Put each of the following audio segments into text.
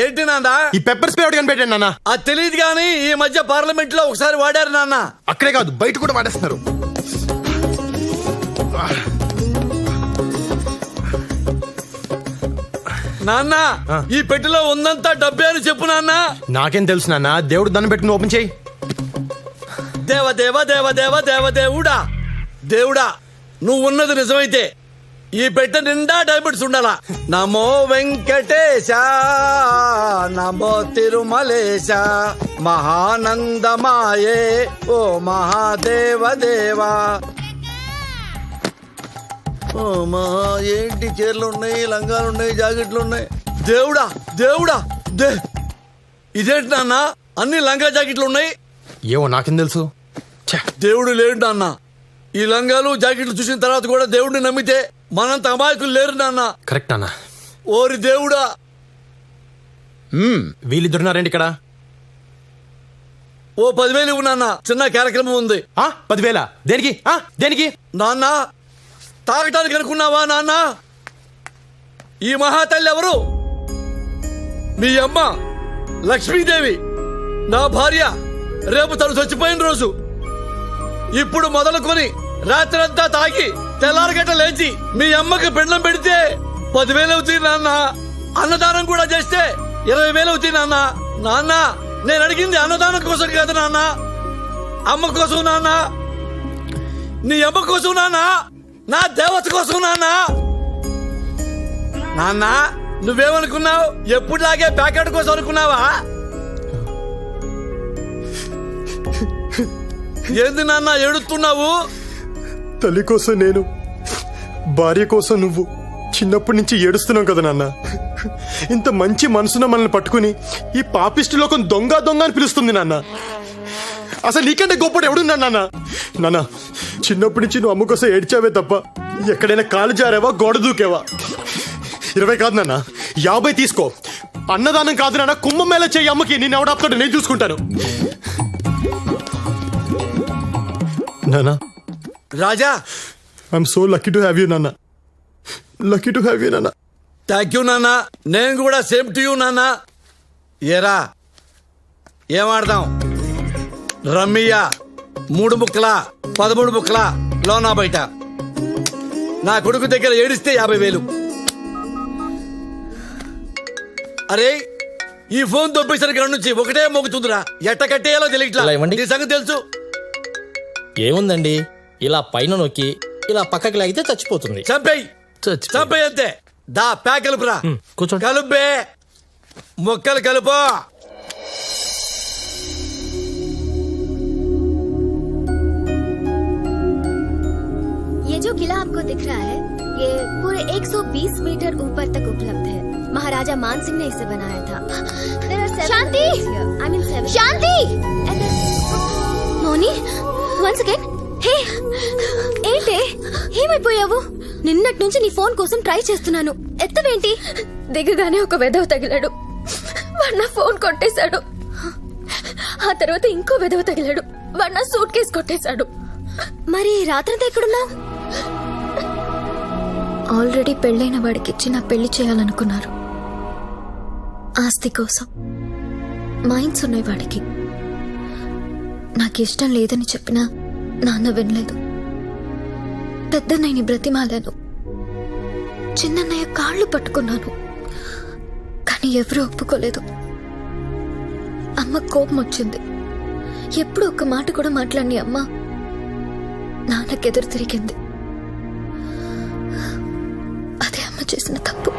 ఏంటి నాన్న? ఈ పెప్పర్ స్ప్రే ఒకటి కనిపెట్టాను నాన్న. అది తెలియదు కానీ ఈ మధ్య పార్లమెంట్ లో ఒకసారి వాడారు నాన్న. అక్కడే కాదు బయట కూడా వాడేస్తున్నారు. నాన్న ఈ పెట్టెలో ఉందంతా డబ్బే అని చెప్పు నాన్న. నాకేం తెలుసు నాన్న, దేవుడు దండం పెట్టుకుని ఓపెన్ చేయి. దేవ దేవ దేవ దేవ దేవ దేవుడా, దేవుడా నువ్వు ఉన్నది నిజమైతే ఈ పెట్టె నిండా డైమండ్స్ ఉండాలా. నమో వెంకటేశ నమో తిరుమలేశ మహానందమాయే ఓ మహాదేవ దేవా. ఏంటి చీరలు ఉన్నాయి, లంగాలు ఉన్నాయి, జాకెట్లు ఉన్నాయి. దేవుడా దేవుడా ఇదేంటి నాన్న అన్ని లంగా జాకెట్లు ఉన్నాయి? ఏవో నాకేం తెలుసు. దేవుడు లేడు నాన్న. ఈ లంగాలు జాకెట్లు చూసిన తర్వాత కూడా దేవుడిని నమ్మితే మనంత అమాయకులు లేరు నాన్న. కరెక్ట్ అన్న. ఓరి దేవుడా. వీళ్ళిద్దరున్నారండి ఇక్కడ. ఓ 10,000 ఇవ్వు నాన్న, చిన్న కార్యక్రమం ఉంది. 10,000 దేనికి? దేనికి నాన్న? తాగటానికి అనుకున్నావా నాన్న? ఈ మహాతల్లి ఎవరు? మీ అమ్మ లక్ష్మీదేవి, నా భార్య. రేపు తను చచ్చిపోయిన రోజు. ఇప్పుడు మొదలుకొని రాత్రంతా తాగి తెల్లారగట్ట లేచి మీ అమ్మకి పిండం పెడితే 10,000 అవుతుంది నాన్న. అన్నదానం కూడా చేస్తే 20,000 అవుతుంది నాన్న. నాన్న నేను అడిగింది అన్నదానం కోసం కాదు నాన్న, అమ్మ కోసం నాన్న. నీ అమ్మ కోసం నాన్న, నా దేవత కోసం నాన్న. నాన్న నువ్వేమనుకున్నావు? ఎప్పుడులాగే ప్యాకెట్ కోసం అనుకున్నావా? ఏంది నాన్న ఏడుస్తున్నావు? తల్లి కోసం నేను, భార్య కోసం నువ్వు చిన్నప్పటి నుంచి ఏడుస్తున్నావు కదా నాన్న. ఇంత మంచి మనసున మనల్ని పట్టుకుని ఈ పాపిష్టి లోకం దొంగ దొంగ అని పిలుస్తుంది నాన్న. అసలు నీకంటే గొప్పడు ఎవడున్నా నాన్న? నాన్న చిన్నప్పటి నుంచి నువ్వు అమ్మ కోసం ఏడ్చావే తప్ప ఎక్కడైనా కాలు జారావా, గోడ దూకేవా? 20 కాదు నాన్న, 50 తీసుకో. అన్నదానం కాదు నాన్న, కుంభమేళ చెయ్యి అమ్మకి. నేను ఎవడాపుతాడు, నేను చూసుకుంటాను. నాన్న రాజా, I'm so lucky to have you నాన్న. లక్కీ టు హ్యావ్ యూ నాన్న. థ్యాంక్ యూ నాన్న. నేను కూడా సేమ్ టు యూ నాన్న. ఏరా ఏమాడదాం? రమ్మియా 3 ముక్కలా 13 ముక్కలా లోనా బయట. నా కొడుకు దగ్గర ఏడిస్తే 50,000. అరే ఈ ఫోన్ దొబ్బేసిన కాడ నుంచి ఒకటే మోగుతుందిరా. ఎట్ట కట్టేయాలో తెలియట్లా. నీ సంగతి తెలుసు. ఏముందండి, ఇలా పైన నొక్కి ఇలా పక్కకి లాగితే చచ్చిపోతుంది. చంపేయి అంతే. దా ప్యాక్ కలుపురా. కూర్చోండి. కలుపే మొక్కలు కలుపు. ये जो किला आपको दिख रहा है ये पूरे 120 मीटर ऊपर तक उपलब्ध है. महाराजा मान सिंह ने इसे बनाया था. शांति, शांति. మోని వన్స్ అగైన్. హే ఏంటే ఏమైపోయావు? నిన్నటి నుంచి నీ ఫోన్ కోసం ట్రై చేస్తున్నాను, ఎత్తవేంటి? దిగగానే ఒక వెధవ తగిలాడు, వాడు నా ఫోన్ కొట్టేశాడు. ఆ తర్వాత ఇంకో వెధవ తగిలాడు, వాడు నా సూట్ కేసు కొట్టేశాడు. మరి రాత్రంతా ఎక్కడున్నావు? ఆల్రెడీ పెళ్ళైన వాడికిచ్చి నా పెళ్లి చేయాలనుకున్నారు. ఆస్తి కోసం మైండ్స్ ఉన్నాయి వాడికి. నాకిష్టం లేదని చెప్పినా నాన్న వినలేదు. పెద్దన్నయ్యని బ్రతిమాలాను, చిన్నన్నయ్య కాళ్ళు పట్టుకున్నాను, కానీ ఎవరూ ఒప్పుకోలేదు. అమ్మ కోపం వచ్చింది. ఎప్పుడు ఒక్క మాట కూడా మాట్లాడిని అమ్మ నాన్నకెదురు తిరిగింది. అదే అమ్మ చేసిన తప్పు.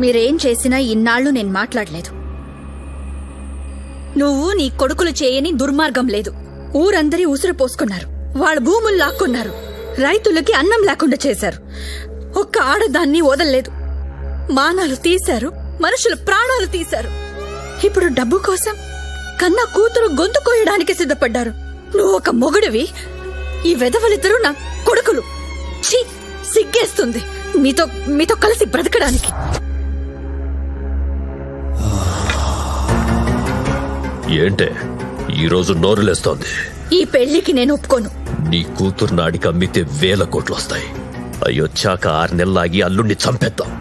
మీరేం చేసినా ఇన్నాళ్లు నేను మాట్లాడలేదు. నువ్వు నీ కొడుకులు చేయని దుర్మార్గం లేదు. ఊరందరి ఉసురు పోసుకున్నారు, వాళ్ళ భూములు లాక్కున్నారు, రైతులకి అన్నం లేకుండా చేశారు. ఒక్క ఆడదాన్ని వదలలేదు. మానాలు తీశారు, మనుషుల ప్రాణాలు తీశారు. ఇప్పుడు డబ్బు కోసం కన్నా కూతురు గొంతు కోయడానికి సిద్ధపడ్డారు. నువ్వు ఒక మొగుడివి, ఈ వెధవలిద్దరూ నా కొడుకులు. ఛీ, సిగ్గేస్తుంది మీతో కలిసి బ్రతకడానికి. ఏంటే ఈరోజు నోరులేస్తోంది? ఈ పెళ్లికి నేను ఒప్పుకోను. నీ కూతురు నాడికి అమ్మితే 1000 కోట్లు వస్తాయి. అయ్యొచ్చాక 6 నెలలాగి అల్లుణ్ణి చంపేద్దాం.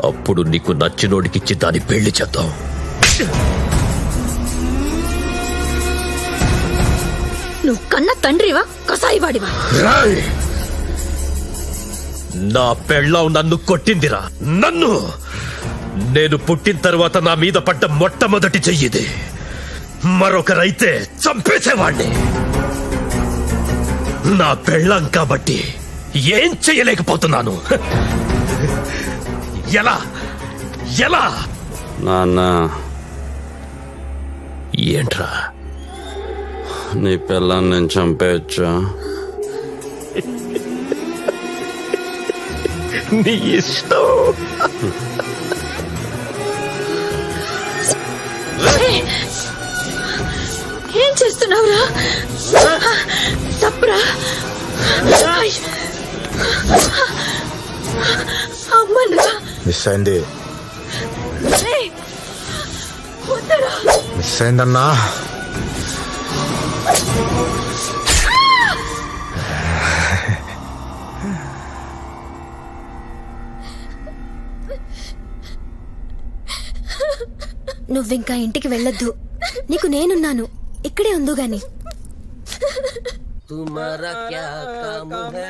అప్పుడు నీకు నచ్చినోడికిచ్చి దాని పెళ్లి చేద్దాం. నువ్వు కన్న తండ్రివా కసాయివాడివా? రాయ్! నా పెళ్ళాం నన్ను కొట్టిందిరా. నన్ను నేను పుట్టిన తర్వాత నా మీద పడ్డ మొట్టమొదటి చెయ్యిది. మరొకరైతే చంపేసేవాణ్ణి. నా పెళ్ళాం కాబట్టి ఏం చెయ్యలేకపోతున్నాను. ఎలా ఎలా నాన్న, ఏంట్రా? నీ పిల్లని నేను చంపేయచ్చా? నీ ఇష్టం. ఏం చేస్తున్నావురా? తప్పురా. అమ్మరా. మిస్ అయింది, వద్దరా. మిస్ అయిందన్నా. నువ్వింకా ఇంటికి వెళ్ళొద్దు. నీకు నేనున్నాను, ఇక్కడే ఉందు గాని. तुम्हारा क्या काम है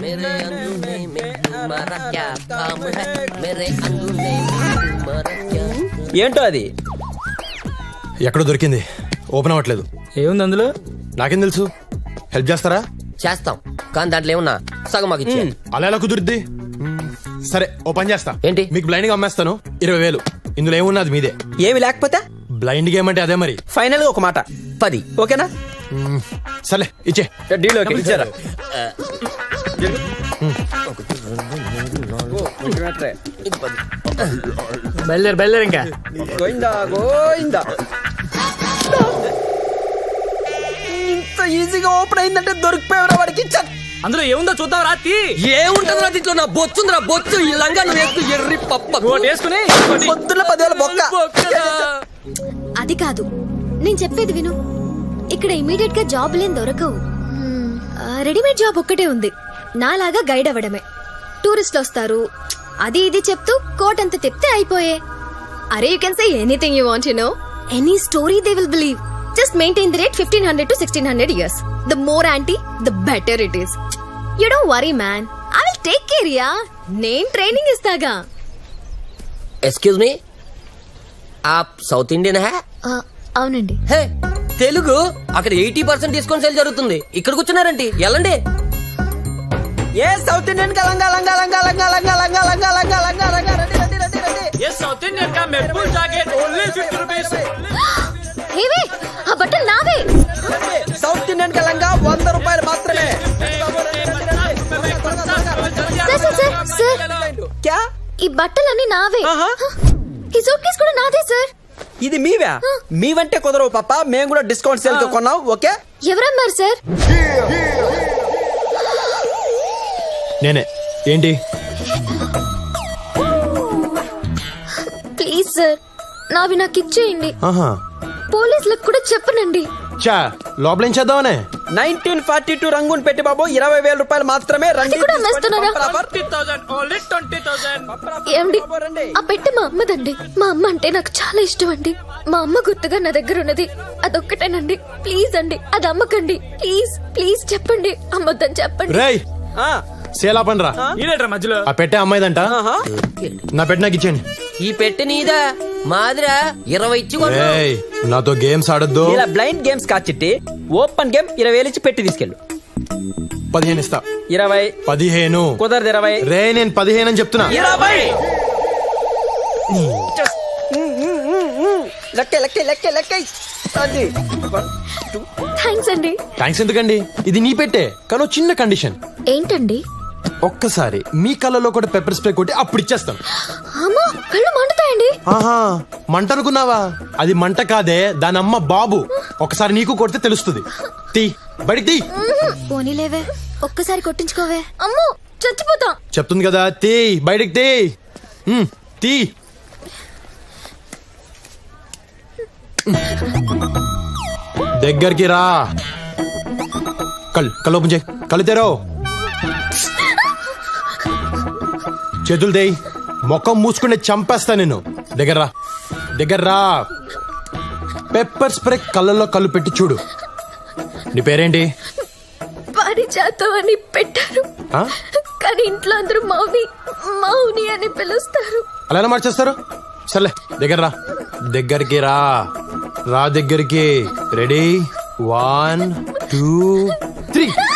मेरे अंगूठे में, तुम्हारा क्या काम है मेरे अंगूठे में, तुम्हारा क्या? ఏంటో అది? ఎక్కడో దొరికింది, ఓపెన్ అవ్వట్లేదు. ఏముంది అందులో? నాకేం తెలుసు? హెల్ప్ చేస్తారా? చేస్తాం, కానీ దాంట్లో ఏమన్నా సగం మాకు ఇచ్చే. అలా ఎలా కుదురుద్ది? సరే, ఓ పని చేస్తా. ఏంటి? మీకు బ్లైండ్ గా అమ్మేస్తాను. 20,000. ఇందులో ఏమున్నది మీదే. ఏమి లేకపోతే బ్లైండ్ గేమ్ అంటే అదే మరి. ఫైనల్ గా ఒక మాట 10. ఓకేనా? సర్లే, ఇచ్చే. Deal okay. ఇచ్చారా? బయలుదేరు ఇంకా. గోయిందా గోయిందా. ఇంత ఈజీగా ఓపెన్ అయిందంటే దొరికిపోయావురా వాడికి. అందులో ఏముందో చూద్దాం రాత్రి. ఏముంటుంది దీంట్లో? నా బొచ్చుందిరా, బొచ్చు. ఈ లంగా నువ్వు వేస్తూ ఎర్రి పప్ప వేసుకుని పొద్దున్న 10,000 బొక్క. అది కాదు, నేను చెప్పేది విను. ఇక్కడ ఇమీడియట్ గా జాబ్ లేని దొరకవు. రెడీమేడ్ జాబ్ ఒక్కటే ఉంది, నాలాగా గైడ్ అవ్వడమే. టూరిస్టులు వస్తారు, అది ఇది చెప్తూ కోట్ అంత తిప్తే అయిపోయే. అరే, you can say anything you want, you know, any story they will believe. Just maintain the rate 1500 to 1600 years. The more anti, the better it is. You don't worry, man. I will take care, yeah. నేను training ఇస్తాగా. Excuse me, ఆప్ south Indian హే? అవునండి. హే, తెలుగు. అక్కడ 80% discount sale జరుగుతుంది. ఇక్కడ కూర్చున్నారండి, వెళ్ళండి. ఏ south Indian కా లంగా లంగా లంగా లంగా లంగా లంగా లంగా లంగా లంగా లంగా రండి రండి రండి రండి. ఏ సౌత్ ఇండియన్ కా మెప్పుల్ జాకెట్ ఓన్లీ 50 రూపీస్. ఏవే, ఆ బట్టలు నావే. సౌత్ ఇండియన్ కా లంగా 100 రూపాయలు మాత్రమే. సార్, క్యా? ఈ బట్టలన్నీ నావే. ఆహా. ఈ సూట్ కేసు కూడా నాదే సార్. ఇది మీవా? మీవంటే కుదరవు పాప, మేము కూడా డిస్కౌంట్ సేల్ తో కొన్నాం. ఓకే. ఎవరమ్మారు సార్? నేనే. ఏంటి? ప్లీజ్ సార్, నావి నాకు ఇచ్చేయండి. ఆహా, పోలీసులకు కూడా చెప్పనండి. చా, లోపల ఏం చేద్దామనే? 1942 రంగుని పెట్టి బాబు 20,000 రూపాయలు మాత్రమే. రండి. అది కూడా అమ్మేస్తున్నారా? 20,000. ఏమండి, ఆ పెట్టె మా అమ్మదండి. మా అమ్మ అంటే నాకు చాలా ఇష్టం అండి. మా అమ్మ గుర్తుగా నా దగ్గర ఉన్నది అదొక్కటేనండి. ప్లీజ్ అండి, అది అమ్మకండి. ప్లీజ్ ప్లీజ్ చెప్పండి, అమ్మొద్దని చెప్పండి. రేయ్, సేలా పని రా. మధ్యలో ఆ పెట్టే అమ్మాయిదంట. నా పెట్టి నాకు ఇచ్చేయండి. ఈ పెట్టి నీదా? మాదిరా 20 ఇచ్చి కొను. రేయ్, నాతో గేమ్స్ ఆడొద్దు. ఇలా బ్లైండ్ గేమ్స్ కాచిట్టి ఓపెన్ గేమ్ 20,000 ఇచ్చి పెట్టి తీసుకెళ్ళు. 15 ఇస్తా. 20. 15 కుదరదు. 20. రే, నేను 15 అని చెప్తున్నా. 20. లెక్క లెక్క లెక్క లెక్క. అది థ్యాంక్స్ అండి. థ్యాంక్స్ ఎందుకండి? ఇది నీ పెట్టే, కానీ ఓ చిన్న కండిషన్. ఏంటండి? ఒక్కసారి మీ కళ్ళలో కూడా పెప్పర్ స్ప్రే కొట్టి అప్పుడు ఇచ్చేస్తాను. అమ్మా, కళ్ళు మండుతాయండి. ఆహా, మంట అనుకున్నావా? అది మంట కాదే, దాని అమ్మ బాబు. ఒకసారి నీకు కొడితే తెలుస్తుంది. తీ, బయటికి తీ. పోనీలేవే, ఒక్కసారి కొట్టించుకోవే. అమ్మో, చచ్చిపోతాం. చెప్తుంది కదా, తీ, బయటికి తీ. తీ. దగ్గరికి రా. కళ్ళు ఓపెన్ చేయి. కళ్ళు తెరో. చేతులు దేయి. ముఖం మూసుకుంటే చంపేస్తా నేను. దగ్గర రా. పెప్పర్ స్ప్రే కళ్ళల్లో కళ్ళు పెట్టి చూడు. నీ పేరేంటి? పారిజాతం అని పెట్టారు, ఆ? కానీ ఇంట్లో అందరూ మౌని అని పిలుస్తారు. అలా మార్చేస్తారు. సర్లే దగ్గరికి రా. దగ్గరికి. రెడీ 1 2 3